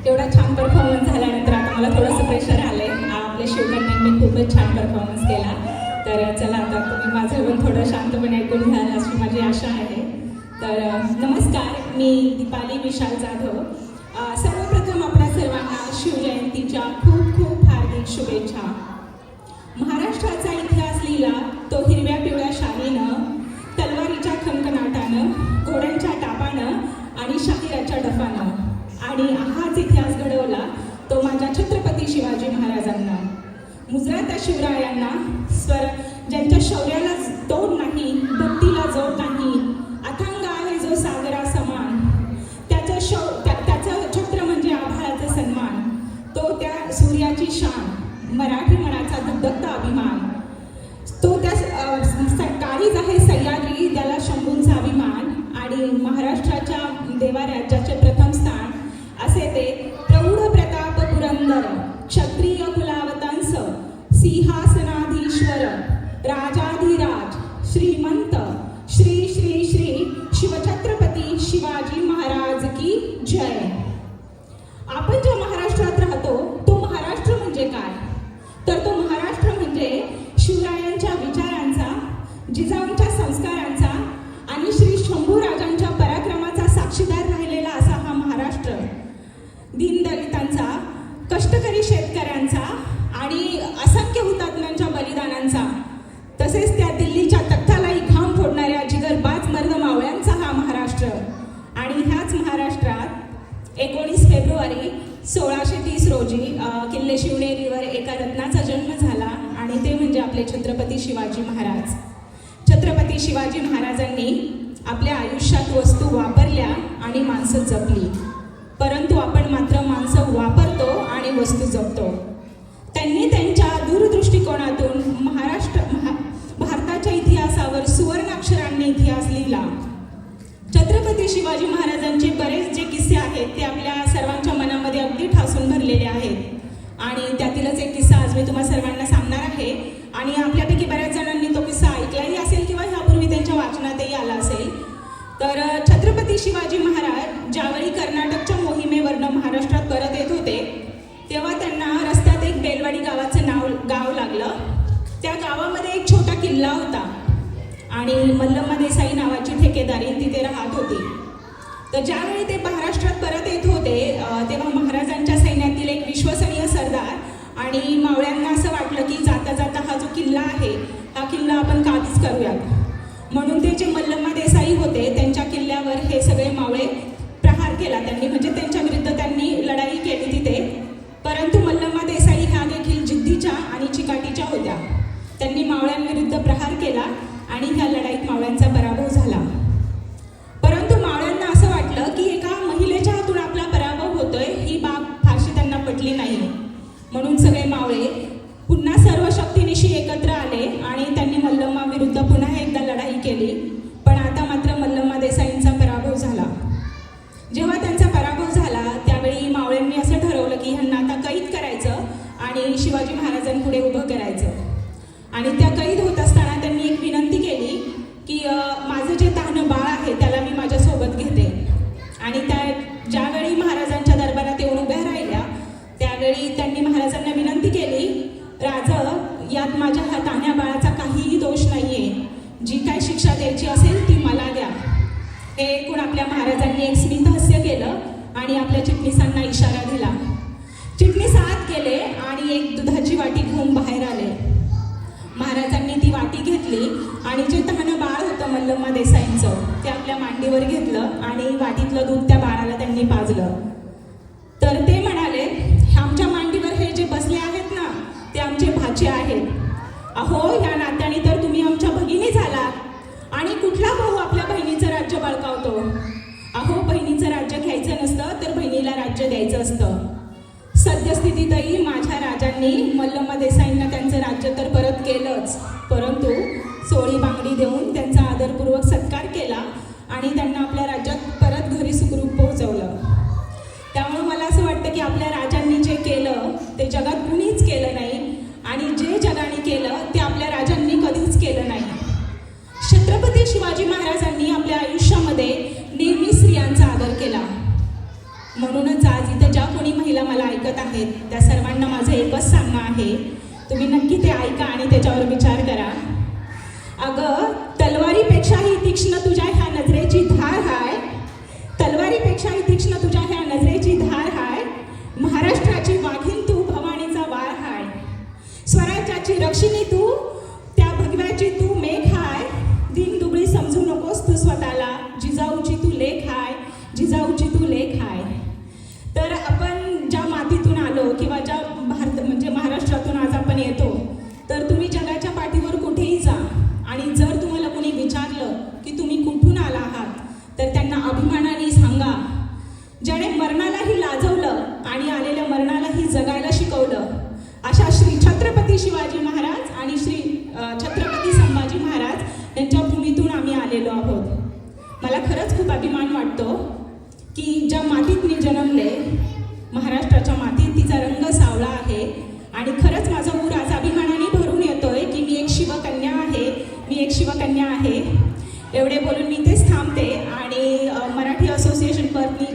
एवढा छान परफॉर्मन्स झाल्यानंतर आता मला थोडंसं प्रेशर आलं आहे. आपल्या शिवकन्यांनी खूपच छान परफॉर्मन्स केला. तर चला आता तुम्ही माझं पण थोडं शांतपणे ऐकून घ्याल अशी माझी आशा आहे. तर नमस्कार, मी दीपाली विशाल जाधव. सर्वप्रथम आपल्या सर्वांना शिवजयंतीच्या खूप खूप हार्दिक शुभेच्छा. महाराष्ट्राचा इतिहास लिहिला तो हिरव्या पिवळ्या शालीनं, तलवारीच्या खणखणाटानं, घोड्यांच्या टापानं आणि शाहिराच्या डफानं. आणि हाच इतिहास घडवला तो माझ्या छत्रपती शिवाजी महाराजांना. मुजरा शिवरायांना स्वर ज्यांच्या शौर्याला तोड नाही, भक्तीला जोड नाही, अथांग आहे जो सागरा समान, त्याचं त्याचं छत्र म्हणजे आभाळाचा सन्मान, तो त्या सूर्याची शान, मराठी मनाचा धगधगता अभिमान, तो त्या काळीज आहे सह्याद्री, त्याला शंभूंचा अभिमान. आणि महाराष्ट्राच्या देवा राज्याचे प्रथम स्थान असे ते प्रौढ प्रताप पुरंदर, क्षत्रिय कुलावतंस, सिंहासनाधीश्वर, राजाधिराज, श्रीमंत, श्री श्री श्री शिवछत्रपती शिवाजी महाराज की जय. आपण ज्या महाराष्ट्रात राहतो तो महाराष्ट्र म्हणजे काय? तर तो महाराष्ट्र म्हणजे शिवरायांच्या विचारांचा, जिजाऊंच्या संस्कारांचा आणि श्री शंभूराजांच्या पराक्रमाचा साक्षीदार राहिलेला असा हा महाराष्ट्र. दीनदलितांचा, कष्टकरी शेतकऱ्यांचा आणि असंख्य हुतात्म्यांच्या बलिदानांचा, तसेच त्या दिल्लीच्या तख्तालाही घाम फोडणाऱ्या जिगरबाज मर्द मावळ्यांचा हा महाराष्ट्र. आणि ह्याच महाराष्ट्रात 19 फेब्रुवारी 1630 रोजी किल्ले शिवनेरीवर एका रत्नाचा जन्म झाला आणि ते म्हणजे आपले छत्रपती शिवाजी महाराज. छत्रपती शिवाजी महाराजांनी आपल्या आयुष्यात वस्तू वापरल्या आणि माणसं जपली, परंतु आपण मात्र माणसं वापरतो आणि वस्तू जपतो. त्यांनी त्यांच्या दूरदृष्टिकोनातून भारताच्या इतिहासावर सुवर्णाक्षरांनी इतिहास लिहिला. छत्रपती शिवाजी महाराजांचे बरेच जे किस्से आहेत ते आपल्या सर्वांच्या मनामध्ये अगदी ठासून भरलेले आहेत आणि त्यातीलच एक किस्सा आज मी तुम्हा सर्वांना सांगणार आहे. आणि आपल्यापैकी बऱ्याच जणांनी तो किस्सा ऐकलाही असेल किंवा ह्यापूर्वी त्यांच्या वाचनातही आला असेल. तर छत्रपती शिवाजी महाराज ज्यावेळी कर्नाटकच्या मोहिमेवरनं महाराष्ट्रात परत येत होते तेव्हा त्यांना रस्त्यात एक बेलवाडी गावाचं गाव लागलं. त्या गावामध्ये एक छोटा किल्ला होता आणि मल्लम्मा देसाई नावाची ठेकेदारी तिथे राहत होती. तर ज्यावेळी ते महाराष्ट्रात परत येत होते तेव्हा महाराजांच्या सैन्यातील एक विश्वसनीय सरदार आणि मावळ्यांना असं वाटलं की जाता जाता हा जो किल्ला आहे हा किल्ला आपण काबीज करूयात. म्हणून ते जे मल्लम्मा देसाई होते त्यांच्या किल्ल्यावर हे सगळे मावळे प्रहार केला त्यांनी, म्हणजे त्यांच्या विरुद्ध त्यांनी लढाई केली तिथे. परंतु मल्लम्मा देसाई ह्या देखील जिद्दीच्या आणि चिकाटीच्या होत्या. त्यांनी मावळ्यांविरुद्ध प्रहार केला आणि ह्या लढाईत मावळ्यांचा पराभव झाला. परंतु मावळ्यांना असं वाटलं की एका महिलेच्या हातून आपला पराभव होतोय ही बाब फारशी त्यांना पटली नाही. म्हणून सगळे मावळे पुन्हा सर्व शक्तीनिशी एकत्र आले आणि त्यांनी मल्लम्मा विरुद्ध पुन्हा एकदा लढाई केली. पण आता मात्र मल्लम्मा देसाईंचा पराभव झाला. जेव्हा त्यांचा पराभव झाला त्यावेळी मावळ्यांनी असं ठरवलं की ह्यांना आता कैद करायचं आणि शिवाजी महाराजांपुढे उभं करायचं. आणि त्या कैद होत असताना त्यांनी एक विनंती केली की माझं जे तान्हं बाळ आहे त्याला मी माझ्यासोबत घेते. आणि त्या ज्यावेळी महाराजांच्या दरबारात येऊन उभ्या राहिल्या त्यावेळी त्यांनी महाराजांना विनंती केली, राजा यात माझ्या हा तान्ह्या बाळाचा काहीही दोष नाहीये, जी काय शिक्षा द्यायची असेल ती मला द्या. हे ऐकून आपल्या महाराजांनी एक स्मितहास्य केलं आणि आपल्या चिटणीसांना इशारा दिला. चिटणीस आत गेले आणि एक दुधाची वाटी घेऊन बाहेर आले. महाराजांनी ती वाटी घेतली आणि जे तान्हं बाळ होतं मल्लम्मा देसाईंचं ते आपल्या मांडीवर घेतलं आणि वाटीतलं दूध त्या बाळाला त्यांनी पाजलं. तर ते म्हणाले, आमच्या मांडीवर हे जे बसले आहेत ना ते आमचे भाचे आहेत. अहो, ह्या नात्याने तर तुम्ही आमच्या भगिनी झालात आणि कुठला भाऊ आपल्या बहिणीचं राज्य बळकावतो? अहो, बहिणीचं राज्य घ्यायचं नसतं तर बहिणीला राज्य द्यायचं असतं. सद्यस्थितीतही माझ्या राजांनी मल्लम्मा देसाईंना त्यांचं राज्य तर परत केलंच, परंतु सोळी बांगडी देऊन त्यांचा आदरपूर्वक सत्कार केला आणि त्यांना आपल्या राज्यात परत घरी सुखरूप पोहोचवलं. त्यामुळे मला असं वाटतं की आपल्या राजांनी जे केलं ते जगात कुणीच केलं नाही आणि जे जगाने केलं ते आपल्या राजांनी कधीच केलं नाही. छत्रपती शिवाजी महाराजांनी आपल्या आयुष्यामध्ये नेहमी स्त्रियांचा आदर केला. म्हणूनच आज इथं ज्या कोणी महिला मला ऐकत आहेत त्या सर्वांना माझं एकच सांगणं आहे, तुम्ही नक्की ते ऐका आणि त्याच्यावर विचार करा. अगं तलवारीपेक्षाही तीक्ष्ण तुझ्या ह्या नजरेची धार हाय, तलवारीपेक्षाही तीक्ष्ण तुझ्या ह्या नजरेची धार हाय, महाराष्ट्राची वाघीण तू भवानीचा वार हाय, स्वराज्याची रक्षिणी तू त्या भगव्याची तू मेघ हाय, दीनदुबळी समजू नकोस तू स्वतःला, जिजाऊची तू लेख हाय, जिजाऊची तू लेख हाय. तर आपण ज्या मातीतून आलो किंवा ज्या म्हणजे महाराष्ट्रातून आज आपण येतो, तर तुम्ही जगाच्या पाठीवर कुठेही जा आणि जर तुम्हाला कोणी विचारलं की तुम्ही कुठून आला आहात, तर त्यांना अभिमानाने सांगा, ज्याने मरणालाही लाजवलं आणि आलेल्या मरणालाही जगायला शिकवलं, अशा श्री छत्रपती शिवाजी महाराज आणि श्री छत्रपती संभाजी महाराज यांच्या भूमीतून आम्ही आलेलो आहोत. मला खरंच खूप अभिमान वाटतो की ज्या मातीत मी जन्मले, महाराष्ट्राच्या मातीत, तिचा रंग सावळा आहे आणि खरंच माझा ऊर आज अभिमानाने भरून येतोय की मी एक शिवकन्या आहे, मी एक शिवकन्या आहे. एवढे बोलून मी इथेच थांबते आणि मराठी असोसिएशन परनी